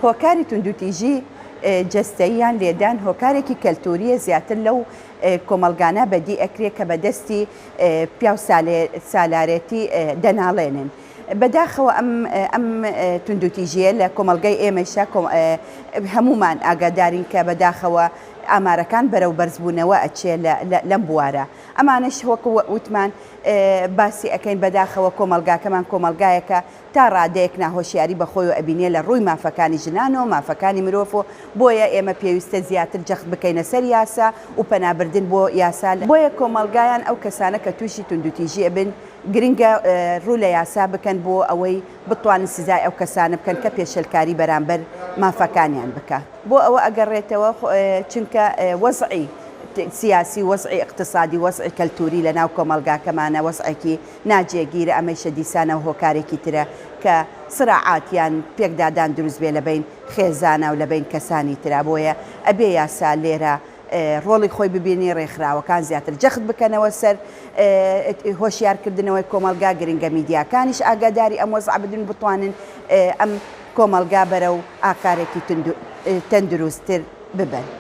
هۆکاری توندوتیژی جەستەییان لێدان هۆکارێکی کەلتوریە زیاتر لەو کۆمەلگانە بەدی ئەکرێ کە بەدەستی پیا و سالارەتی دەناڵێنن. بەداخەوە ئەم توندوتیژیە لە کۆمەلگای ئێمەشە هەمومان ئاگادارین کە بەداخەوە ئامارەکان بەرەو بەرزبوونەوە ئەچێ لەم بوارە. ئەمانش وەکو وتمان باسی ئەەکەین بەداخەوە کۆمەلگاکەمان کۆمەلگایەکە تا ڕادەیەک ناهۆشیاری بەخۆی و ئەبینێ لە ڕووی مافەکانی ژنان و مافەکانی مرۆڤ و بۆیە ئێمە پێویستە زیاتر جەخت بکەینە سەر یاسا و پەنابردن بۆ یاسا. بۆیە کۆمەلگایان ئەو کەسانە کە تووشی توندوتیژی ئەبن گرنگە ڕوو لە یاسا بکەن بۆ ئەوەی بتوانن سزای ئەو کەسانە بکەن کە پێشەلکاری بەرامبەر مافەکانیان بکە. بۆ ئەوە ئەگەڕێتەوە چونکە وەزعی سیاسی وەزعی اقتصادی وەزعی کەلتوری لە ناو کۆمەلگاکەمانە وەزعێکی ناجێگیرە ئەمەیشە دیسانە و هۆکارێکی ترە کە سرعاتیان پێکدادان دروست بێ لە بین خێزانە و لە بین کەسانی ترا. بۆیە ئەبێ یاسا لێرە ڕۆڵی خۆی ببینی ڕێکخراوەکان زیاتر جەخت بکەنەوە سەر هۆشیارکردنەوەی کۆمەلگا گرنگە میدیاکانیش ئاگاداری ئەم وەزع بدن بتوانن ئەم کۆمەلگا بەرەو ئاکارێکی تەندروستتر ببن.